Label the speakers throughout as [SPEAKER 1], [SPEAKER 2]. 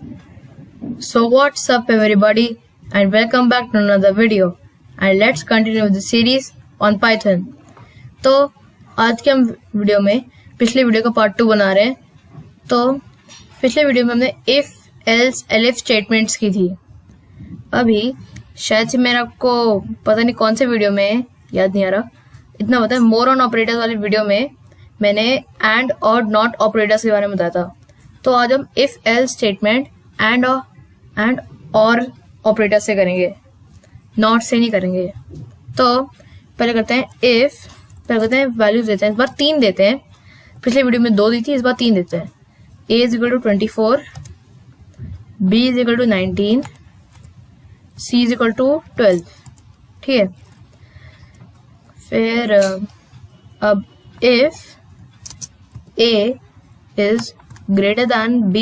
[SPEAKER 1] So what's up everybody and welcome back to another video and let's continue the series on Python. तो आज के हम video में पिछले वीडियो का पार्ट 2 बना रहे हैं. तो पिछले वीडियो में हमने if, else, elif स्टेटमेंट्स की थी. अभी शायद से मेरा आपको पता नहीं कौन से वीडियो में याद नहीं आ रहा, इतना पता है मोर ऑन ऑपरेटर्स वाले वीडियो में मैंने एंड और नॉट ऑपरेटर्स के बारे में बताया था. तो आज हम इफ एल्स स्टेटमेंट एंड और ऑपरेटर से करेंगे, नॉट से नहीं करेंगे. तो पहले करते हैं इफ, पहले करते हैं वैल्यूज देते हैं. इस बार 3 देते हैं, पिछले वीडियो में 2 दी थी, इस बार 3 देते हैं. a is equal to 24, b is equal to 19, c is equal to 12. ठीक है. फिर अब if a is greater than b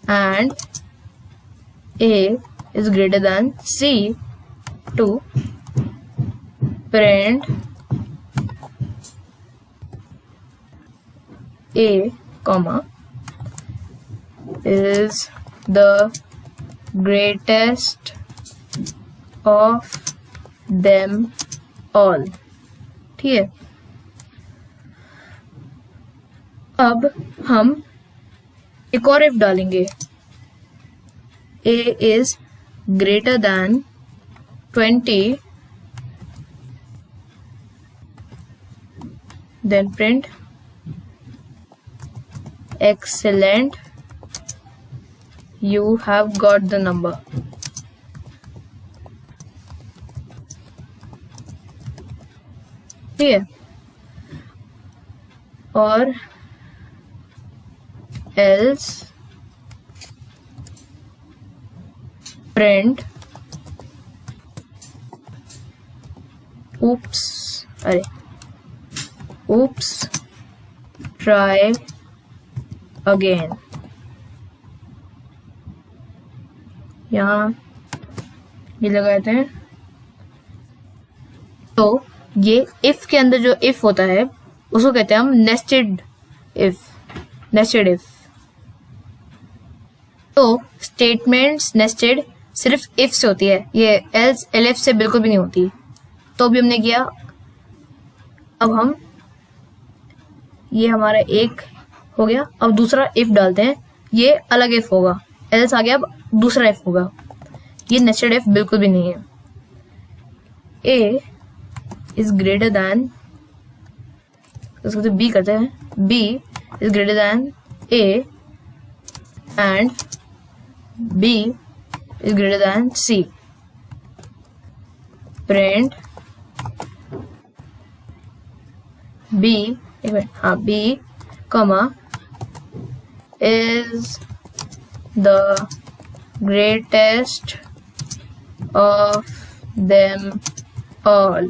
[SPEAKER 1] and a is greater than c to print a comma is the greatest of them all. ठीक है. अब हम एक और इफ डालेंगे. a is greater than 20, then print excellent, you have got the number. ठीक है. और else print oops try again. यहाँ ये लगाते हैं. तो ये if के अंदर जो if होता है उसको कहते हैं हम नेस्टेड इफ. तो स्टेटमेंट्स नेस्टेड सिर्फ इफ से होती है, ये एल्स एलिफ से बिल्कुल भी नहीं होती. तो भी हमने किया. अब हम ये हमारा एक हो गया. अब दूसरा इफ डालते हैं, ये अलग इफ होगा. एल्स आ गया, अब दूसरा इफ होगा. ये नेस्टेड इफ बिल्कुल भी नहीं है. ए इज ग्रेटर दैन, उसको बी करते हैं. B is greater than A and b is greater than c. Print b comma is the greatest of them all.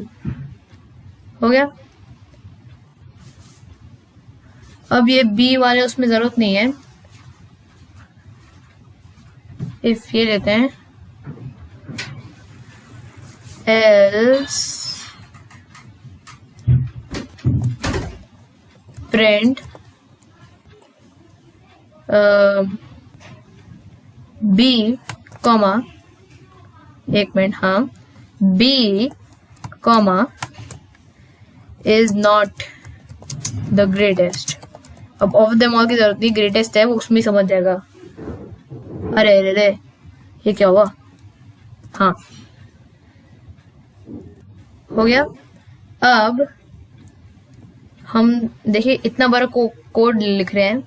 [SPEAKER 1] हो गया. अब ये b वाले उसमें जरूरत नहीं है. इफ ये लेते हैं else print b कॉमा, एक मिनट, हाँ, b comma is not the greatest. अब ऑफ देम ऑल की जरूरत नहीं, ग्रेटेस्ट है वो उसमें समझ जाएगा. अरे अरे अरे ये क्या हुआ. हाँ हो गया. अब हम देखिए इतना बड़ा कोड लिख रहे हैं,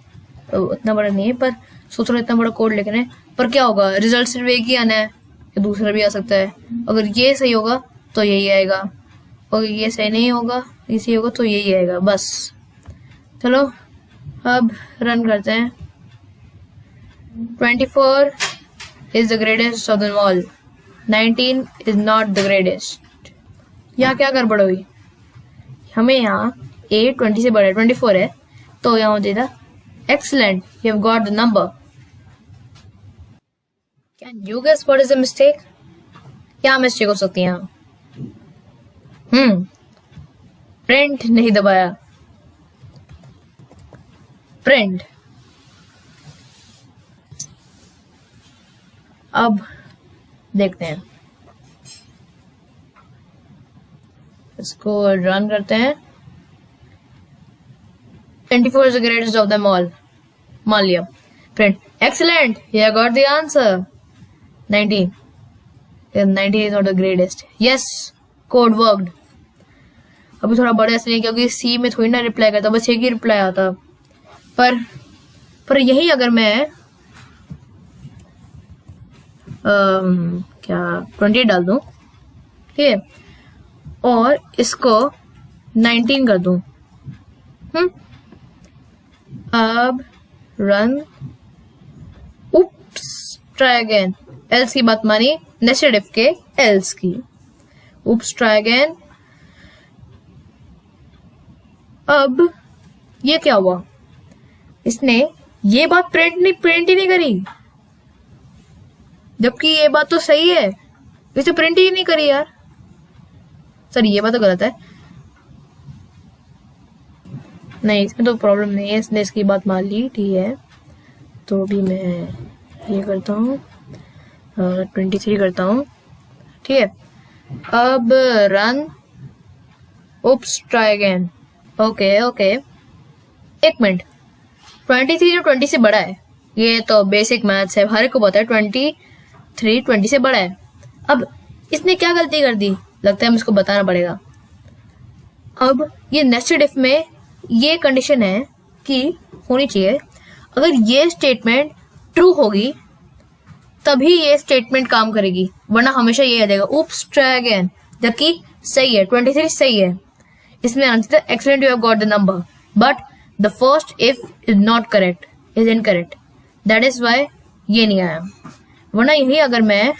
[SPEAKER 1] तो इतना बड़ा नहीं है पर सोच रहे इतना बड़ा कोड लिख रहे हैं, पर क्या होगा, रिजल्ट सिर्फ एक ही आना है या दूसरा भी आ सकता है. अगर ये सही होगा तो यही आएगा, और ये सही नहीं होगा, ये सही होगा तो यही आएगा. बस चलो अब रन करते हैं. 24 is the greatest of them all. 19 is not the greatest. यहाँ क्या गड़बड़ हुई, हमें यहाँ a 20 से बड़ा 24 है, तो यहाँ हो जाएगा excellent, you have got the number. Can you guess what is the mistake? क्या मिस्टेक हो सकती है यहाँ? प्रिंट नहीं दबाया. प्रिंट अब देखते हैं, इसको रन करते हैं। 24 is the greatest of them all. मान लिया। Print excellent, you got the answer. 19. 19 is not the greatest. Yes, code worked. अभी थोड़ा बड़ा इसलिए क्योंकि सी में थोड़ी ना रिप्लाई करता, बस एक ही रिप्लाई आता। पर यही अगर मैं क्या 20 डाल दूं, ठीक है, और इसको 19 कर दूं, अब रन, उप्स, ट्राई अगेन, एल्स की बात मानी, नेस्टेड इफ के एल्स की, उप्स, ट्राई अगेन। अब ये क्या हुआ, इसने ये बात प्रिंट ही नहीं करी, जबकि ये बात तो सही है, इसे प्रिंट ही नहीं करी यार। सर ये बात तो गलत है, नहीं इसमें तो प्रॉब्लम नहीं है, इसने इसकी बात मान ली, ठीक है। तो अभी मैं ये करता हूँ, 23 करता हूँ, ठीक है। अब रन, उप्स, ट्राई अगेन। ओके एक मिनट, 23 जो 20 से बड़ा है, ये तो बेसिक मैथ्स है, हर एक को पता है 23 20 से बड़ा है। अब इसने क्या गलती कर दी, लगता है हमें इसको बताना पड़ेगा। अब ये नेस्टेड इफ में ये कंडीशन है कि होनी चाहिए, अगर ये स्टेटमेंट ट्रू होगी तभी ये स्टेटमेंट काम करेगी, वरना हमेशा ये आ जाएगा उप्स, ट्राई अगेन, जबकि सही है, 23 सही है। इसमें answer excellent, you have got the number, but the first if is not correct, is incorrect, that is why ये नहीं आया। वरना यही अगर मैं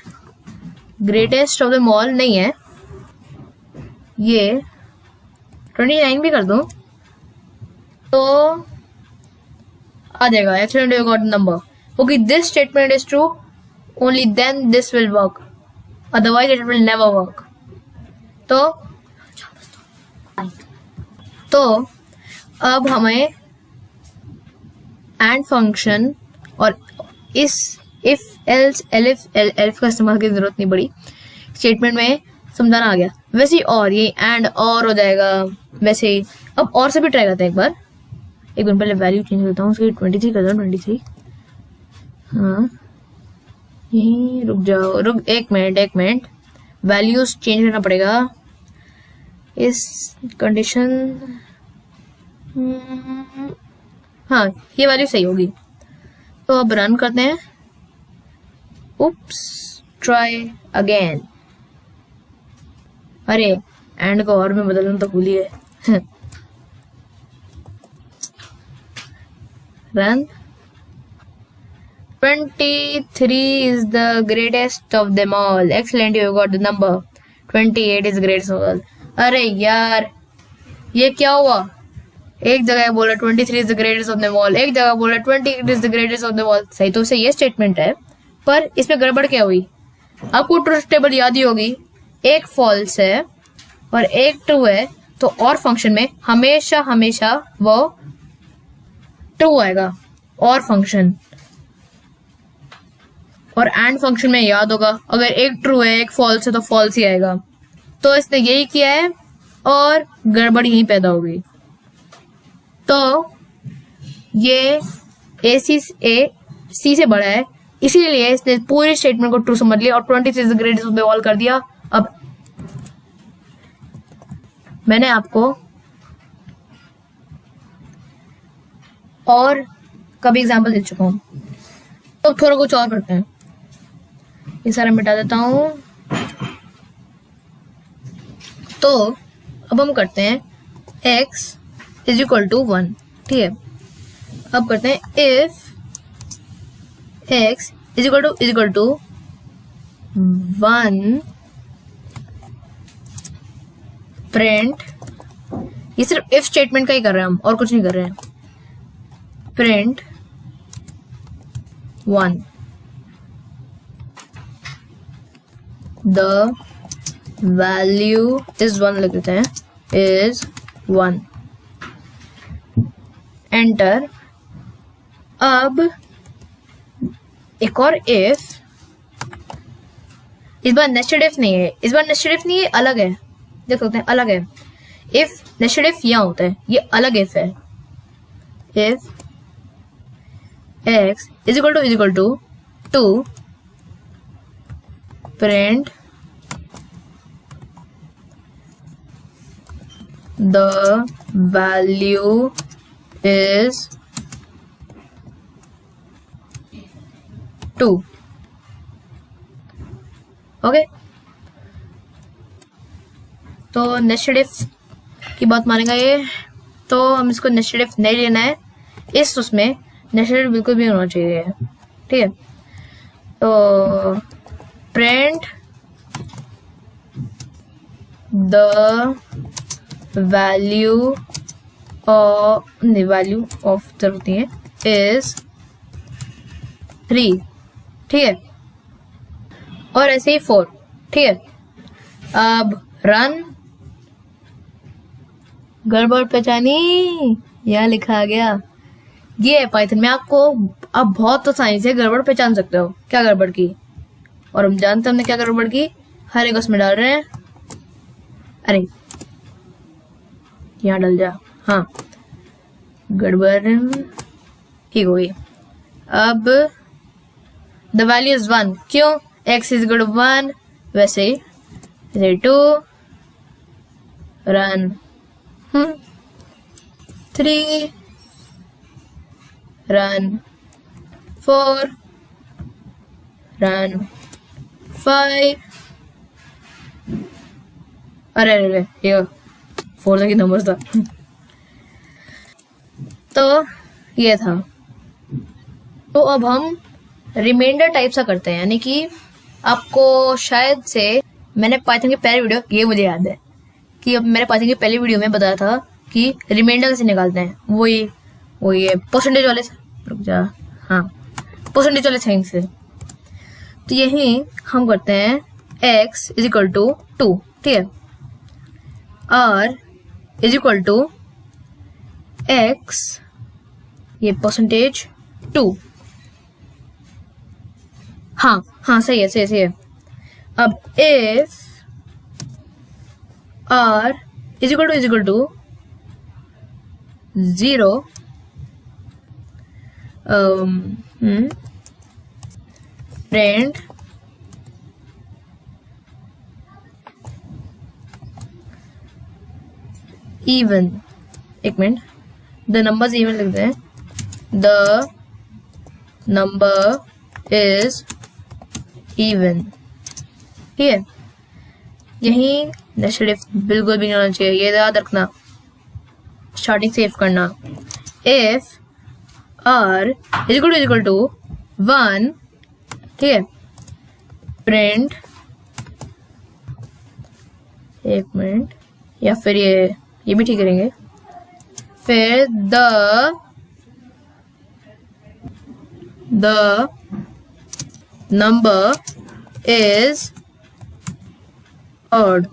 [SPEAKER 1] ग्रेटेस्ट ऑफ द ऑल नहीं है, ये 29 भी कर दूं तो आ जाएगा excellent, you got the number. Okay, this statement is true, only then this will work, otherwise it will never work. तो अब हमें एंड फंक्शन और इस इफ एल्स एल्फ का इस्तेमाल की जरूरत नहीं पड़ी, स्टेटमेंट में समझाना आ गया। वैसे ही और ये एंड और हो जाएगा वैसे ही। अब और से भी ट्राई करते हैं एक बार पहले वैल्यू चेंज करता हूँ उसकी, 23 कर दो, 23। हाँ यही रुक जाओ, एक मिनट, वैल्यूज चेंज करना पड़ेगा इस कंडीशन। हाँ ये वैल्यू सही होगी, तो अब रन करते हैं, उप्स, ट्राई अगेन। अरे एंड को और में बदलना तो भूल ही है। Run, 23 is the greatest of them all. Excellent, you got the number. 28 is greatest of all. अरे यार ये क्या हुआ, एक जगह बोला 23 is the greatest of them all, एक जगह बोला 28 is the greatest of them all। सही तो से ये स्टेटमेंट है, पर इसमें गड़बड़ क्या हुई, आपको ट्रूथ टेबल याद ही होगी, एक फॉल्स है और एक ट्रू है, तो और फंक्शन में हमेशा वो ट्रू आएगा, और फंक्शन और एंड फंक्शन में याद होगा अगर एक ट्रू है एक फॉल्स है तो फॉल्स ही आएगा। तो इसने यही किया है और गड़बड़ यहीं पैदा हो गई। तो ये सी से बड़ा है, इसीलिए इसने पूरी स्टेटमेंट को ट्रू समझ लिया और 26 is the greatest of the all कर दिया। अब मैंने आपको और कभी एग्जांपल दे चुका हूं, तो थोड़ा कुछ और करते हैं, ये सारा मिटा देता हूं। तो अब हम करते हैं x इज इक्वल टू 1, ठीक है। अब करते हैं if x is equal to 1 print, ये सिर्फ इफ स्टेटमेंट का ही कर रहे हैं हम, और कुछ नहीं कर रहे हैं। प्रिंट 1 the value is 1 लिख देते हैं, is 1 एंटर। अब एक और if इस बार नेस्टेड इफ नहीं है, इस बार नेस्टेड इफ नहीं है, अलग है, देख सकते हैं अलग है। इफ नेस्टेड इफ यहाँ होता है, ये अलग इफ है। If x is equal to 2 print the value is 2। Okay, तो नेस्टेड इफ की बात मानेगा ये, तो हम इसको नेस्टेड इफ नहीं लेना है, इस उसमें नेस्टेड इफ बिल्कुल भी होना चाहिए, ठीक है। तो प्रिंट द वैल्यू ऑफ जरूरत है इज 3, ठीक है, और ऐसे ही 4, ठीक है। अब रन, गड़बड़ पहचानी, यहाँ लिखा गया, ये है पाइथन में। आपको आप बहुत आसानी से गड़बड़ पहचान सकते हो, क्या गड़बड़ की, और हम जानते हैं हमने क्या गड़बड़ की। हर एक उसमें डाल रहे हैं, अरे यहाँ डल जा, हाँ गड़बड़ ठीक हो गई। अब द वैल्यू इज 1, क्यों, x इज इक्वल टू 1, वैसे ही 2 रन 3 run 4 run 5, अरे ये 4 तक की नंबर था। तो ये था। तो अब हम रिमाइंडर टाइप सा करते हैं, यानी कि आपको शायद से मैंने पाइथन की पहली वीडियो, ये मुझे याद है कि अब मैंने पाइथन की पहली वीडियो में बताया था कि रिमाइंडर कैसे निकालते हैं, वो ये परसेंटेज वाले से, रुक जा, हाँ परसेंटेज वाले साइन से। तो यही हम करते हैं x इज इक्वल टू 2, ठीक है, r is equal to x, ये परसेंटेज 2, हाँ सही है। अब if r is equal to 0, print even, एक मिनट, द नंबर इवन लिखते हैं, द नंबर इज इवन, ठीक है। यही नेस्टेड इफ बिल्कुल भी नहीं होना चाहिए, ये याद रखना, स्टार्टिंग सेव करना। If r is equal to 1, ठीक है, प्रिंट, एक मिनट, या फिर ये भी ठीक करेंगे, फिर द नंबर इज odd,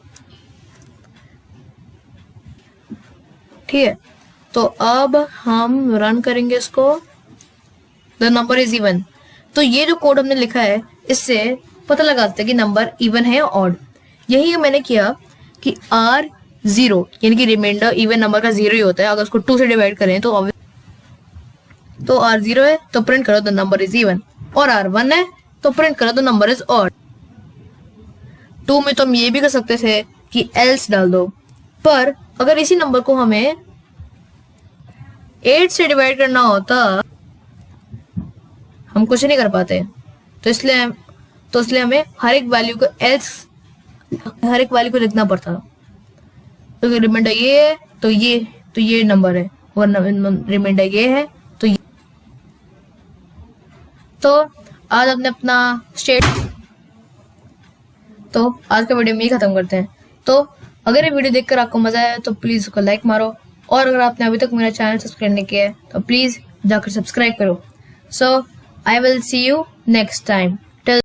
[SPEAKER 1] ठीक है। तो अब हम रन करेंगे इसको, द नंबर इज इवन। तो ये जो कोड हमने लिखा है, इससे पता लगा सकते हैं कि नंबर इवन है या ऑड। यही मैंने किया कि r0, यानी कि रिमाइंडर इवन नंबर का 0 ही होता है, अगर उसको 2 से डिवाइड करें तो r0 है तो प्रिंट करो द नंबर इज इवन, और r1 है तो प्रिंट करो द नंबर इज ऑड। 2 में तो हम ये भी कर सकते थे कि एल्स डाल दो, पर अगर इसी नंबर को हमें 8 से डिवाइड करना होता, हम कुछ नहीं कर पाते। तो इसलिए हमें हर एक वैल्यू को लिखना पड़ता। तो रिमाइंडर ये है तो ये नंबर है, और रिमाइंडर ये है तो ये। तो आज हमने अपना आज का वीडियो में ही खत्म करते हैं। तो अगर ये वीडियो देखकर आपको मजा आया तो प्लीज उसको लाइक मारो, और अगर आपने अभी तक मेरा चैनल सब्सक्राइब नहीं किया है तो प्लीज जाकर सब्सक्राइब करो। So I will see you next time.